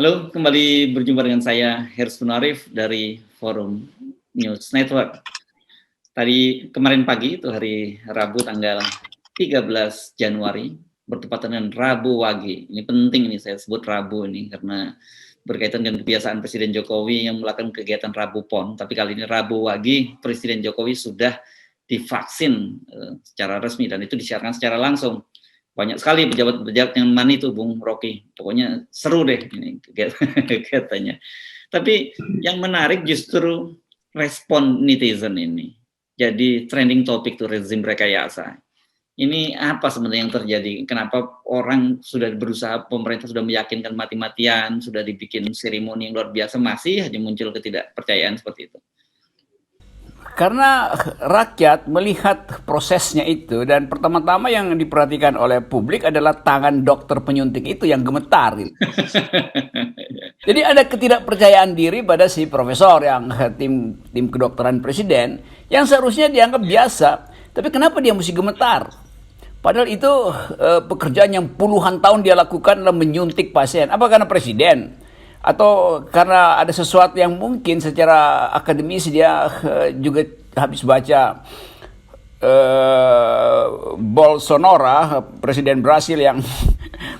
Halo, kembali berjumpa dengan saya Hersman Sunarif dari Forum News Network. Kemarin pagi itu hari Rabu tanggal 13 Januari bertepatan dengan Rabu Wage. Ini penting ini saya sebut Rabu ini karena berkaitan dengan kebiasaan Presiden Jokowi yang melakukan kegiatan Rabu Pon, tapi kali ini Rabu Wage Presiden Jokowi sudah divaksin secara resmi dan itu disiarkan secara langsung. Banyak sekali pejabat-pejabat yang mana itu Bung Rocky, pokoknya seru deh ini kegiatannya. Tapi yang menarik justru respon netizen ini. Jadi trending topik tuh rezim rekayasa. Ini apa sebenarnya yang terjadi? Kenapa orang sudah berusaha, pemerintah sudah meyakinkan mati-matian, sudah dibikin seremoni yang luar biasa, masih hanya muncul ketidakpercayaan seperti itu? Karena rakyat melihat prosesnya itu dan pertama-tama yang diperhatikan oleh publik adalah tangan dokter penyuntik itu yang gemetar gitu. Jadi ada ketidakpercayaan diri pada si profesor yang tim kedokteran presiden yang seharusnya dianggap biasa, tapi kenapa dia mesti gemetar? Padahal itu pekerjaan yang puluhan tahun dia lakukan adalah menyuntik pasien. Apa karena presiden? Atau karena ada sesuatu yang mungkin secara akademis dia juga habis baca Bolsonaro, presiden Brasil yang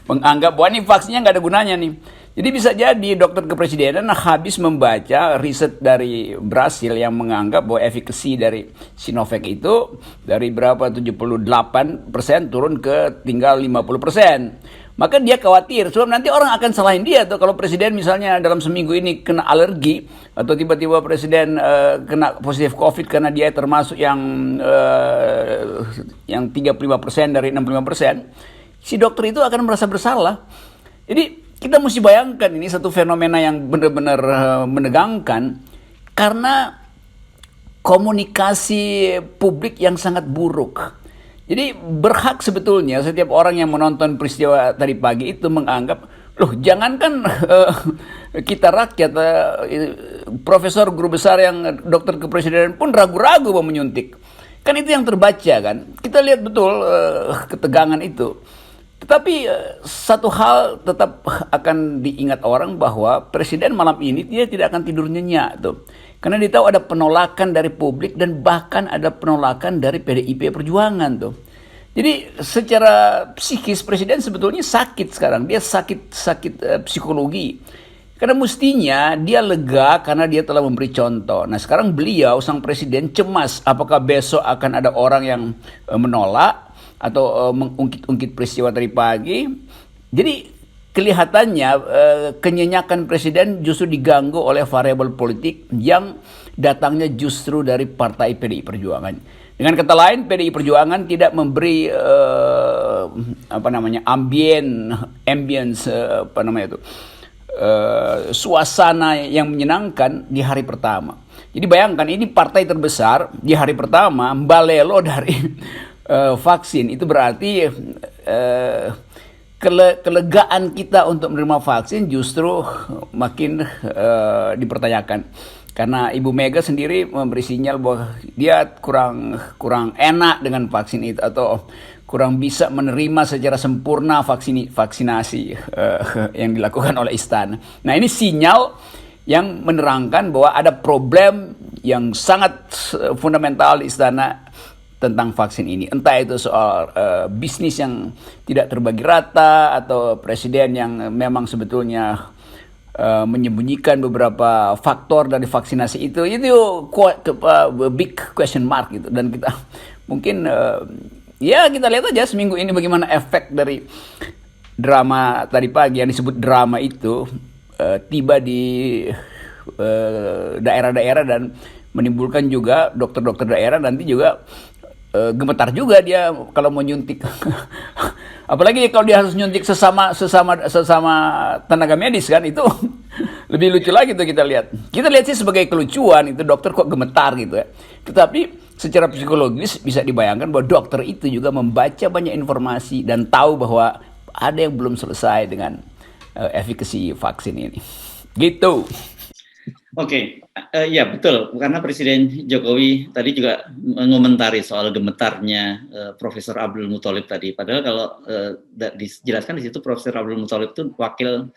menganggap bahwa ini vaksinnya nggak ada gunanya nih. Jadi bisa jadi dokter kepresidenan habis membaca riset dari Brasil yang menganggap bahwa efikasi dari Sinovac itu dari berapa 78% turun ke tinggal 50%. Maka dia khawatir, sebab nanti orang akan salahin dia tuh kalau presiden misalnya dalam seminggu ini kena alergi atau tiba-tiba presiden kena positif COVID karena dia termasuk yang 35% dari 65%, si dokter itu akan merasa bersalah. Jadi kita mesti bayangkan ini satu fenomena yang benar-benar menegangkan karena komunikasi publik yang sangat buruk. Jadi berhak sebetulnya setiap orang yang menonton peristiwa tadi pagi itu menganggap, loh jangankan kita rakyat, profesor guru besar yang dokter kepresidenan pun ragu-ragu mau menyuntik. Kan itu yang terbaca kan. Kita lihat betul ketegangan itu. Tetapi satu hal tetap akan diingat orang bahwa presiden malam ini dia tidak akan tidur nyenyak tuh. Karena dia tahu ada penolakan dari publik dan bahkan ada penolakan dari PDIP Perjuangan tuh. Jadi secara psikis presiden sebetulnya sakit sekarang. Dia sakit psikologi. Karena mestinya dia lega karena dia telah memberi contoh. Nah sekarang beliau sang presiden cemas apakah besok akan ada orang yang menolak atau mengungkit-ungkit peristiwa tadi pagi. Jadi kelihatannya kenyenyakan presiden justru diganggu oleh variabel politik yang datangnya justru dari partai PDI Perjuangan. Dengan kata lain, PDI Perjuangan tidak memberi ambience suasana yang menyenangkan di hari pertama. Jadi bayangkan ini partai terbesar di hari pertama balelo dari vaksin, itu berarti kelegaan kita untuk menerima vaksin justru makin dipertanyakan. Karena Ibu Mega sendiri memberi sinyal bahwa dia kurang enak dengan vaksin itu atau kurang bisa menerima secara sempurna vaksinasi yang dilakukan oleh istana. Nah ini sinyal yang menerangkan bahwa ada problem yang sangat fundamental di istana tentang vaksin ini. Entah itu soal bisnis yang tidak terbagi rata atau presiden yang memang sebetulnya menyembunyikan beberapa faktor dari vaksinasi itu big question mark gitu. Dan kita mungkin kita lihat aja seminggu ini bagaimana efek dari drama tadi pagi yang disebut drama itu tiba di daerah-daerah dan menimbulkan juga dokter-dokter daerah nanti juga gemetar juga dia kalau mau nyuntik. Apalagi kalau dia harus nyuntik sesama tenaga medis kan, itu lebih lucu lagi tuh kita lihat. Kita lihat sih sebagai kelucuan itu dokter kok gemetar gitu ya. Tetapi secara psikologis bisa dibayangkan bahwa dokter itu juga membaca banyak informasi dan tahu bahwa ada yang belum selesai dengan efikasi vaksin ini. Gitu. Oke, ya betul, karena Presiden Jokowi tadi juga mengomentari soal gemetarnya Profesor Abdul Muthalib tadi. Padahal kalau dijelaskan di situ Profesor Abdul Muthalib itu wakil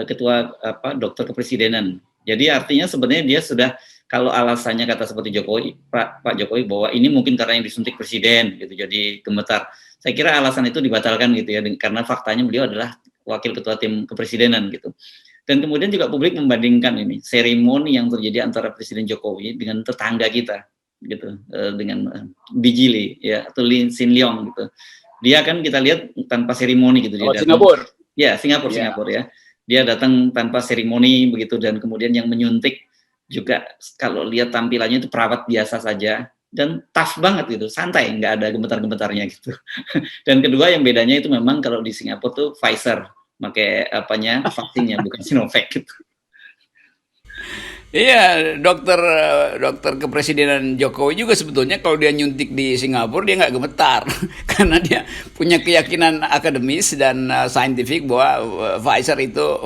ketua dokter kepresidenan. Jadi artinya sebenarnya dia sudah, kalau alasannya kata seperti Jokowi, Pak Jokowi bahwa ini mungkin karena yang disuntik presiden gitu, jadi gemetar. Saya kira alasan itu dibatalkan gitu ya, karena faktanya beliau adalah wakil ketua tim kepresidenan gitu. Dan kemudian juga publik membandingkan ini seremoni yang terjadi antara Presiden Jokowi dengan tetangga kita gitu, dengan Bijili ya atau Lin Sin Leong gitu. Dia kan kita lihat tanpa seremoni gitu, dia datang. Singapura. Ya, Singapura ya. Dia datang tanpa seremoni begitu, dan kemudian yang menyuntik juga kalau lihat tampilannya itu perawat biasa saja dan tough banget gitu, santai, nggak ada gemetar-gemetarnya gitu. Dan kedua yang bedanya itu memang kalau di Singapura tuh Pfizer, pakai vaksinnya bukan Sinovac gitu. Iya, dokter kepresidenan Jokowi juga sebetulnya kalau dia nyuntik di Singapura dia nggak gemetar karena dia punya keyakinan akademis dan saintifik bahwa Pfizer itu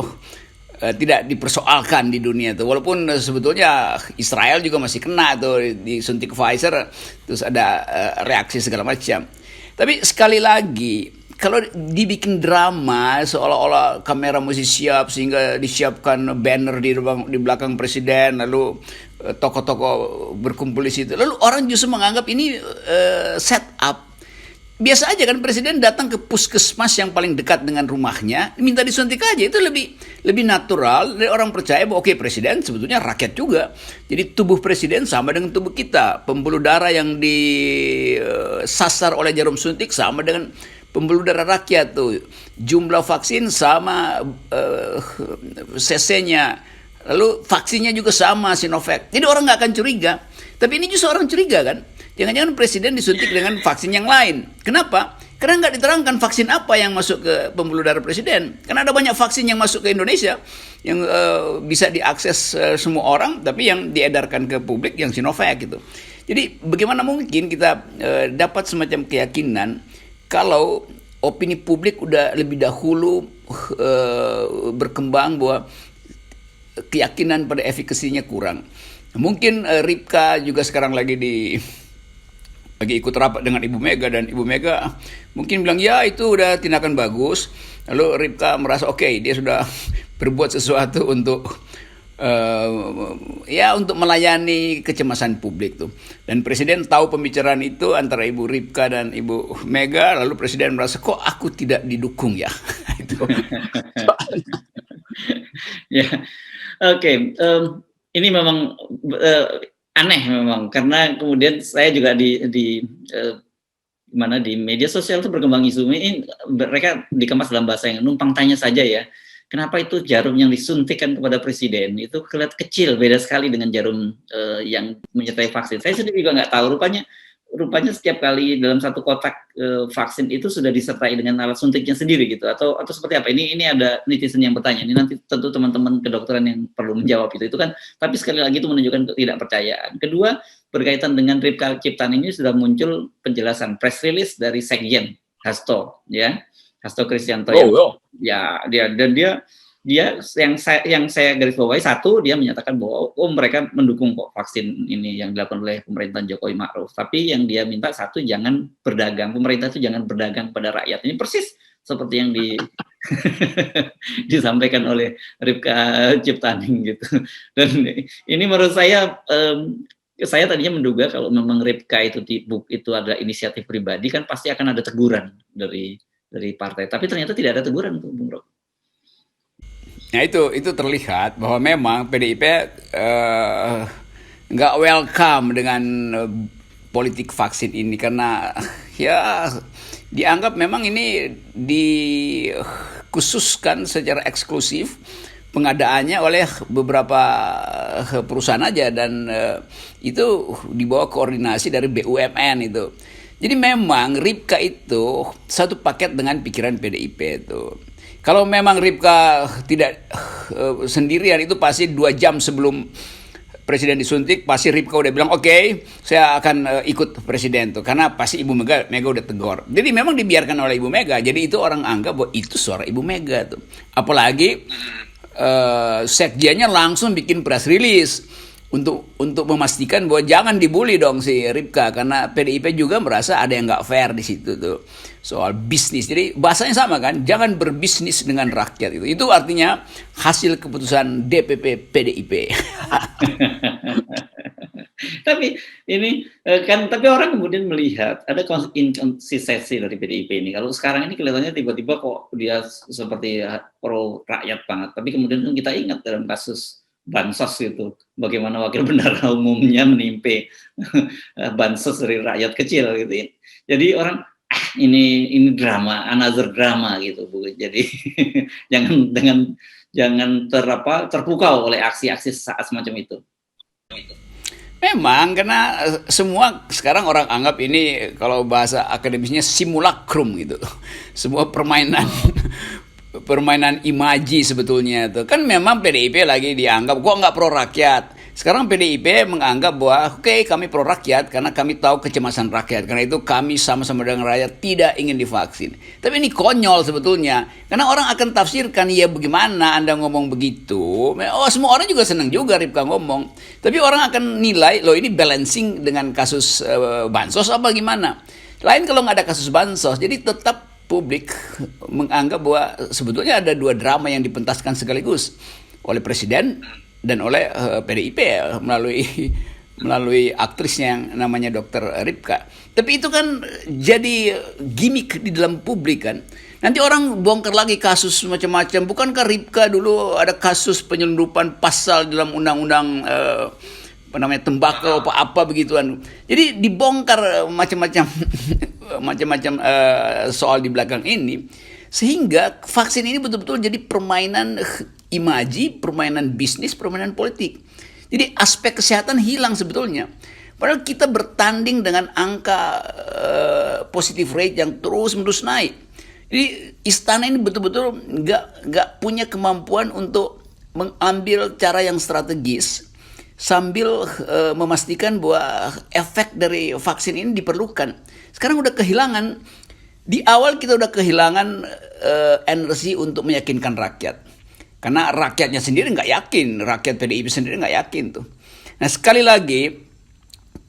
tidak dipersoalkan di dunia itu. Walaupun sebetulnya Israel juga masih kena tuh disuntik Pfizer, terus ada reaksi segala macam. Tapi sekali lagi, kalau dibikin drama seolah-olah kamera mesti siap sehingga disiapkan banner di belakang presiden, lalu tokoh-tokoh berkumpul di situ, lalu orang justru menganggap ini set up. Biasa aja kan, presiden datang ke puskesmas yang paling dekat dengan rumahnya, minta disuntik aja, itu lebih natural. Dan orang percaya bahwa oke, presiden sebetulnya rakyat juga. Jadi tubuh presiden sama dengan tubuh kita. Pembuluh darah yang disasar oleh jarum suntik sama dengan pembuluh darah rakyat tuh. Jumlah vaksin sama cc-nya. Lalu vaksinnya juga sama, Sinovac. Jadi orang nggak akan curiga. Tapi ini justru orang curiga kan. Jangan-jangan presiden disuntik dengan vaksin yang lain. Kenapa? Karena nggak diterangkan vaksin apa yang masuk ke pembuluh darah presiden. Karena ada banyak vaksin yang masuk ke Indonesia yang bisa diakses semua orang, tapi yang diedarkan ke publik yang Sinovac gitu. Jadi bagaimana mungkin kita dapat semacam keyakinan kalau opini publik udah lebih dahulu berkembang bahwa keyakinan pada efikasinya kurang. Mungkin Ripka juga sekarang lagi ikut rapat dengan Ibu Mega, dan Ibu Mega mungkin bilang ya itu udah tindakan bagus. Lalu Ripka merasa oke, dia sudah berbuat sesuatu untuk untuk melayani kecemasan publik tuh. Dan presiden tahu pembicaraan itu antara Ibu Ripka dan Ibu Mega, lalu presiden merasa kok aku tidak didukung ya. Itu. Ya, oke. Ini memang aneh memang, karena kemudian saya juga di media sosial itu berkembang isu ini, mereka dikemas dalam bahasa yang numpang tanya saja ya, kenapa itu jarum yang disuntikkan kepada presiden itu kelihatan kecil, beda sekali dengan jarum yang menyertai vaksin. Saya sendiri juga nggak tahu, rupanya setiap kali dalam satu kotak vaksin itu sudah disertai dengan alat suntiknya sendiri gitu, atau seperti apa? Ini ada netizen yang bertanya. Ini nanti tentu teman-teman kedokteran yang perlu menjawab itu kan. Tapi sekali lagi itu menunjukkan ketidakpercayaan. Kedua, berkaitan dengan Ripka Ciptaan ini sudah muncul penjelasan press release dari Sekjen Hasto Kristianto ya dia yang saya garis bawahi, satu, dia menyatakan bahwa mereka mendukung kok vaksin ini yang dilakukan oleh pemerintahan Jokowi Ma'ruf. Tapi yang dia minta satu, jangan berdagang. Pemerintah itu jangan berdagang pada rakyat. Ini persis seperti yang disampaikan oleh Ripka Ciptaan gitu. Dan ini menurut saya tadinya menduga kalau memang Ripka itu adalah inisiatif pribadi, kan pasti akan ada teguran dari partai. Tapi ternyata tidak ada teguran tuh, Bung Rok. Nah itu terlihat bahwa memang PDIP nggak welcome dengan politik vaksin ini, karena ya dianggap memang ini dikhususkan secara eksklusif pengadaannya oleh beberapa perusahaan aja, dan itu di bawah koordinasi dari BUMN itu. Jadi memang Ripka itu satu paket dengan pikiran PDIP itu. Kalau memang Ripka tidak sendirian, itu pasti 2 jam sebelum presiden disuntik, pasti Ripka udah bilang oke, saya akan ikut presiden tuh, karena pasti Ibu Mega udah tegur. Jadi memang dibiarkan oleh Ibu Mega. Jadi itu orang anggap bahwa itu suara Ibu Mega tuh. Apalagi sekjennya langsung bikin press release untuk memastikan bahwa jangan dibully dong si Ripka, karena PDIP juga merasa ada yang nggak fair di situ tuh soal bisnis. Jadi bahasanya sama kan, jangan berbisnis dengan rakyat itu. Itu artinya hasil keputusan DPP PDIP. Tapi ini kan, tapi orang kemudian melihat ada inkonsistensi dari PDIP ini. Kalau sekarang ini kelihatannya tiba-tiba kok dia seperti pro rakyat banget. Tapi kemudian kan kita ingat dalam kasus bansos itu, bagaimana wakil bendahara umumnya menimpe bansos dari rakyat kecil gitu ya. Jadi orang ini drama, another drama gitu, Bu. Jadi jangan terpukau oleh aksi-aksi saat semacam itu. Memang karena semua sekarang orang anggap ini, kalau bahasa akademisnya, simulacrum gitu. Semua permainan permainan imaji sebetulnya itu. Kan memang PDIP lagi dianggap kok nggak pro rakyat. Sekarang PDIP menganggap bahwa oke, kami pro rakyat karena kami tahu kecemasan rakyat. Karena itu kami sama-sama dengan rakyat tidak ingin divaksin. Tapi ini konyol sebetulnya. Karena orang akan tafsirkan, ya bagaimana Anda ngomong begitu? Oh, semua orang juga senang juga Ripka ngomong. Tapi orang akan nilai, loh ini balancing dengan kasus bansos apa gimana? Lain kalau nggak ada kasus bansos. Jadi tetap publik menganggap bahwa sebetulnya ada dua drama yang dipentaskan sekaligus oleh Presiden dan oleh PDIP melalui aktrisnya yang namanya Dr. Ripka. Tapi itu kan jadi gimmick di dalam publik kan. Nanti orang bongkar lagi kasus macam-macam. Bukankah Ripka dulu ada kasus penyelundupan pasal dalam undang-undang tembakau apa begituan. Jadi dibongkar macam-macam soal di belakang ini, sehingga vaksin ini betul-betul jadi permainan imaji, permainan bisnis, permainan politik. Jadi aspek kesehatan hilang sebetulnya. Padahal kita bertanding dengan angka positive rate yang terus-menerus naik. Jadi istana ini betul-betul nggak punya kemampuan untuk mengambil cara yang strategis sambil memastikan bahwa efek dari vaksin ini diperlukan. Sekarang udah kehilangan, di awal kita udah kehilangan energi untuk meyakinkan rakyat. Karena rakyatnya sendiri nggak yakin, rakyat PDIP sendiri nggak yakin tuh. Nah sekali lagi,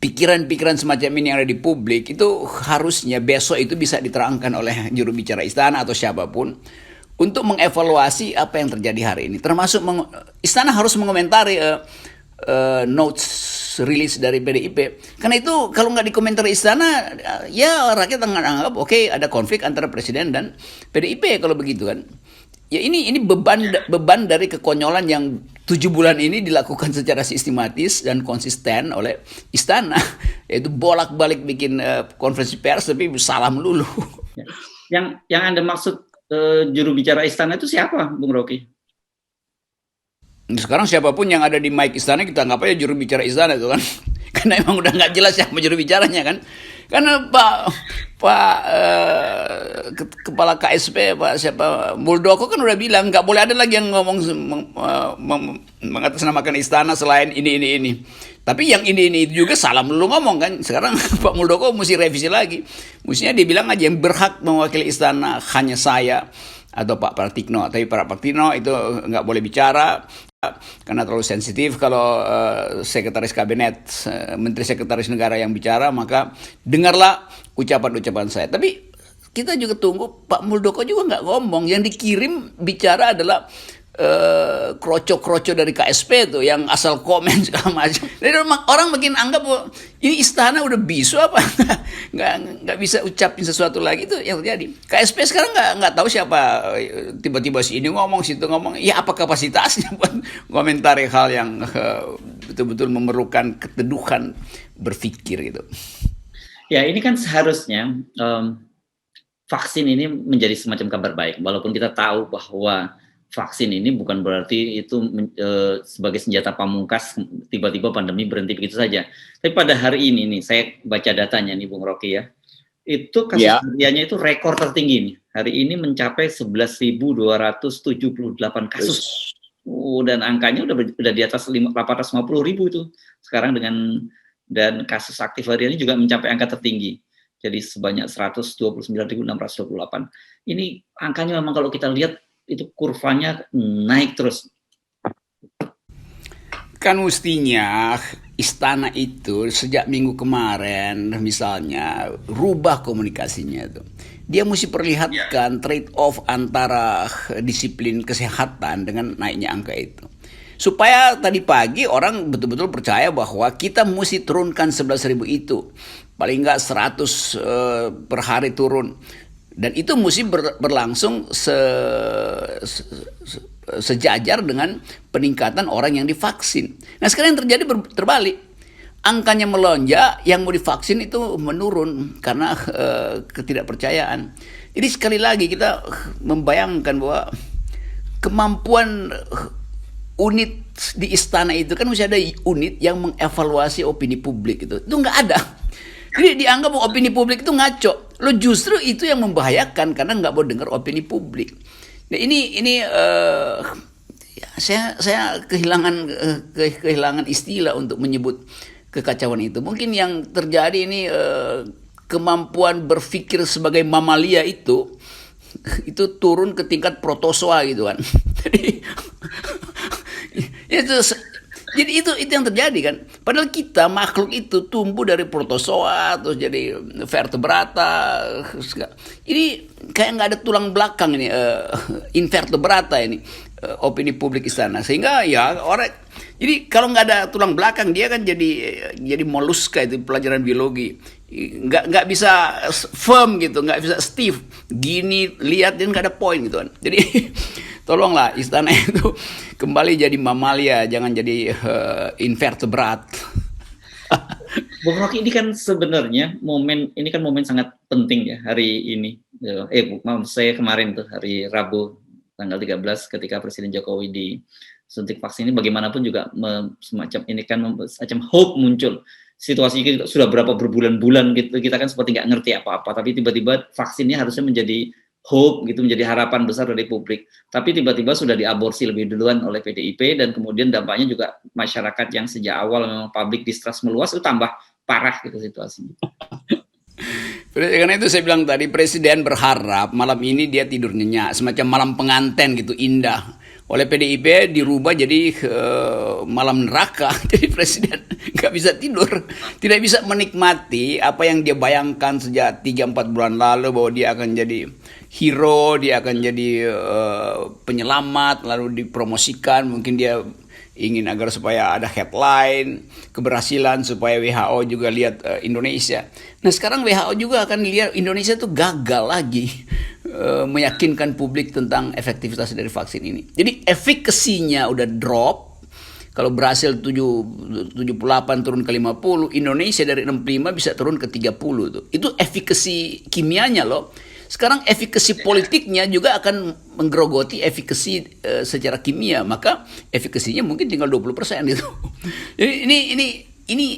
pikiran-pikiran semacam ini yang ada di publik itu harusnya besok itu bisa diterangkan oleh juru bicara istana atau siapapun untuk mengevaluasi apa yang terjadi hari ini. Termasuk istana harus mengomentari notes rilis dari PDIP. Karena itu kalau nggak dikomentari istana, ya rakyat akan anggap oke, ada konflik antara presiden dan PDIP kalau begitu kan. Ya ini beban dari kekonyolan yang 7 bulan ini dilakukan secara sistematis dan konsisten oleh istana, yaitu bolak-balik bikin konferensi pers tapi salah melulu. Yang Anda maksud juru bicara istana itu siapa, Bung Rocky? Sekarang siapapun yang ada di mic istana kita anggap aja juru bicara istana itu kan. Karena emang udah nggak jelas siapa juru bicaranya kan. Karena Kepala KSP siapa Muldoko kan udah bilang nggak boleh ada lagi yang ngomong mengatasnamakan istana selain ini. Tapi yang ini juga salah melulu ngomong kan. Sekarang Pak Muldoko mesti revisi lagi. Mestinya dia bilang aja yang berhak mewakili istana hanya saya atau Pak Pratikno. Tapi Pak Pratikno itu nggak boleh bicara karena terlalu sensitif. Kalau sekretaris kabinet, menteri sekretaris negara yang bicara, maka dengarlah ucapan-ucapan saya. Tapi kita juga tunggu, Pak Muldoko juga nggak ngomong. Yang dikirim bicara adalah kroco-kroco dari KSP tuh yang asal komen segala macam. Jadi orang makin anggap bahwa ini istana udah bisu apa, nggak bisa ucapin sesuatu lagi tuh yang terjadi. KSP sekarang nggak tahu siapa, tiba-tiba si ini ngomong, situ ngomong. Ya apa kapasitasnya buat komentari hal yang betul-betul memerlukan keteduhan berpikir gitu. Ya ini kan seharusnya vaksin ini menjadi semacam kabar baik, walaupun kita tahu bahwa vaksin ini bukan berarti itu sebagai senjata pamungkas tiba-tiba pandemi berhenti begitu saja. Tapi pada hari ini nih, saya baca datanya nih Bung Rocky ya, itu kasus hariannya itu rekor tertinggi nih. Hari ini mencapai 11.278 kasus. Dan angkanya udah di atas 850.000 itu. Sekarang dan kasus aktif hariannya juga mencapai angka tertinggi. Jadi sebanyak 129.628. Ini angkanya memang kalau kita lihat itu kurvanya naik terus. Kan mestinya istana itu sejak minggu kemarin misalnya rubah komunikasinya tuh. Dia mesti perlihatkan trade off antara disiplin kesehatan dengan naiknya angka itu. Supaya tadi pagi orang betul-betul percaya bahwa kita mesti turunkan 11.000 itu. Paling nggak 100 per hari turun. Dan itu mesti berlangsung sejajar dengan peningkatan orang yang divaksin. Nah sekarang yang terjadi terbalik. Angkanya melonjak, yang mau divaksin itu menurun karena ketidakpercayaan. Jadi sekali lagi kita membayangkan bahwa kemampuan unit di istana itu kan mesti ada unit yang mengevaluasi opini publik itu nggak ada. Jadi dianggap opini publik itu ngaco. Lo justru itu yang membahayakan karena nggak mau dengar opini publik. Nah ini ya, saya kehilangan istilah untuk menyebut kekacauan itu. Mungkin yang terjadi ini kemampuan berpikir sebagai mamalia itu turun ke tingkat protozoa gitu kan. Jadi itu yang terjadi kan. Padahal kita makhluk itu tumbuh dari protozoa terus jadi vertebrata. Jadi kayak nggak ada tulang belakang ini invertebrata ini opini publik istana. Sehingga ya jadi kalau nggak ada tulang belakang dia kan jadi moluska itu pelajaran biologi. Nggak bisa firm gitu, nggak bisa stiff. Gini lihat dan nggak ada point gitu kan. Jadi tolonglah istana itu kembali jadi mamalia, jangan jadi invertebrat. Bung Rocky, ini kan sebenarnya momen sangat penting ya hari ini. Maaf saya kemarin tuh hari Rabu tanggal 13 ketika Presiden Jokowi disuntik vaksin ini bagaimanapun juga semacam ini kan semacam hope muncul. Situasi kita sudah berapa berbulan-bulan gitu kita kan seperti nggak ngerti apa-apa, tapi tiba-tiba vaksinnya harusnya menjadi hope gitu, menjadi harapan besar dari publik. Tapi tiba-tiba sudah diaborsi lebih duluan oleh PDIP dan kemudian dampaknya juga masyarakat yang sejak awal memang public distrust meluas itu tambah parah gitu situasinya. Karena itu saya bilang tadi Presiden berharap malam ini dia tidur nyenyak, semacam malam pengantin gitu indah. Oleh PDIP dirubah jadi malam neraka. Jadi Presiden nggak bisa tidur, tidak bisa menikmati apa yang dia bayangkan sejak 3-4 bulan lalu bahwa dia akan jadi hero, dia akan jadi penyelamat, lalu dipromosikan. Mungkin dia ingin agar supaya ada headline keberhasilan supaya WHO juga lihat Indonesia. Nah sekarang WHO juga akan lihat Indonesia tuh gagal lagi meyakinkan publik tentang efektivitas dari vaksin ini. Jadi efikasinya udah drop. Kalau berhasil 78 turun ke 50, Indonesia dari 65 bisa turun ke 30 tuh. Itu efikasi kimianya loh. Sekarang efikasi politiknya juga akan menggerogoti efikasi secara kimia, maka efikasinya mungkin tinggal 20% gitu. Jadi ini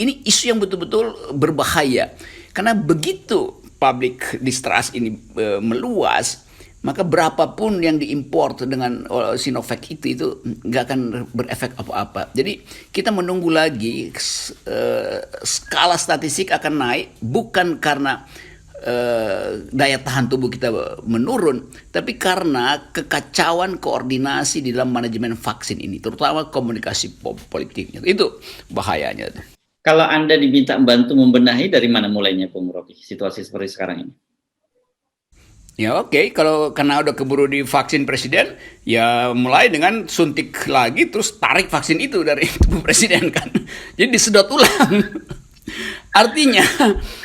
isu yang betul-betul berbahaya karena begitu public distrust ini meluas, maka berapapun yang diimpor dengan Sinovac itu nggak akan berefek apa-apa. Jadi kita menunggu lagi skala statistik akan naik bukan karena daya tahan tubuh kita menurun, tapi karena kekacauan koordinasi di dalam manajemen vaksin ini, terutama komunikasi politiknya. Itu bahayanya. Kalau Anda diminta bantu membenahi, dari mana mulainya, Bung Rocky, situasi seperti sekarang ini? Ya oke, kalau karena udah keburu divaksin presiden, ya mulai dengan suntik lagi, terus tarik vaksin itu dari tubuh presiden kan. Jadi disedot ulang. Artinya,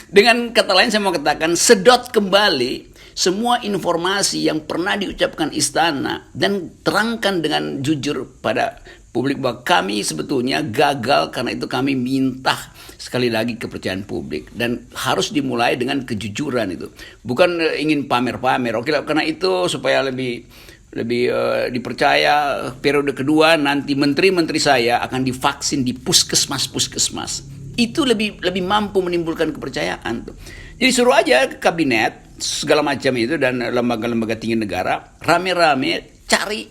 dengan kata lain saya mau katakan, sedot kembali semua informasi yang pernah diucapkan istana dan terangkan dengan jujur pada publik bahwa kami sebetulnya gagal karena itu kami minta sekali lagi kepercayaan publik dan harus dimulai dengan kejujuran itu. Bukan ingin pamer-pamer. Oke, karena itu supaya lebih dipercaya periode kedua nanti menteri-menteri saya akan divaksin di puskesmas. Itu lebih mampu menimbulkan kepercayaan tuh. Jadi suruh aja kabinet segala macam itu dan lembaga-lembaga tinggi negara rame-rame cari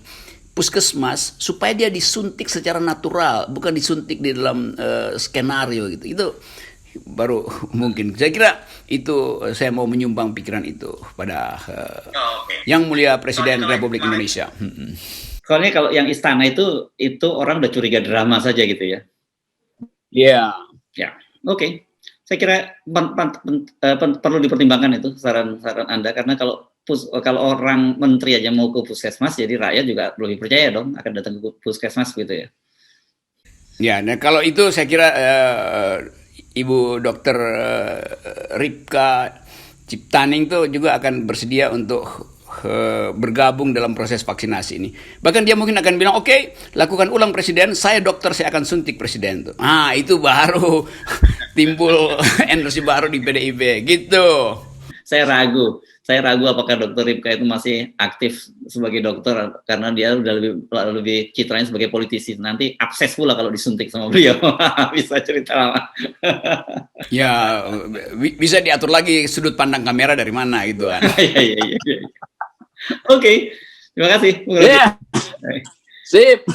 puskesmas supaya dia disuntik secara natural, bukan disuntik di dalam skenario gitu. Itu baru mungkin. Saya kira itu saya mau menyumbang pikiran itu pada Yang Mulia Presiden Republik Indonesia. Soalnya kalau yang istana itu orang udah curiga drama saja gitu ya. Iya. Ya, oke. Saya kira perlu dipertimbangkan itu saran-saran Anda karena kalau orang menteri aja mau ke puskesmas, jadi rakyat juga lebih percaya dong akan datang ke puskesmas gitu ya. Ya, nah kalau itu saya kira Ibu Dokter Ripka Ciptaning tuh juga akan bersedia untuk bergabung dalam proses vaksinasi ini. Bahkan dia mungkin akan bilang, oke, lakukan ulang presiden, saya dokter, saya akan suntik presiden tuh. Ah, itu baru timbul energi baru di PDIP, gitu. Saya ragu apakah Dokter Ripka itu masih aktif sebagai dokter karena dia udah lebih citranya sebagai politisi. Nanti abses pula kalau disuntik sama beliau. Bisa cerita lama. Ya, bisa diatur lagi sudut pandang kamera dari mana gitu kan. Iya. Oke, terima kasih. Ya, sip.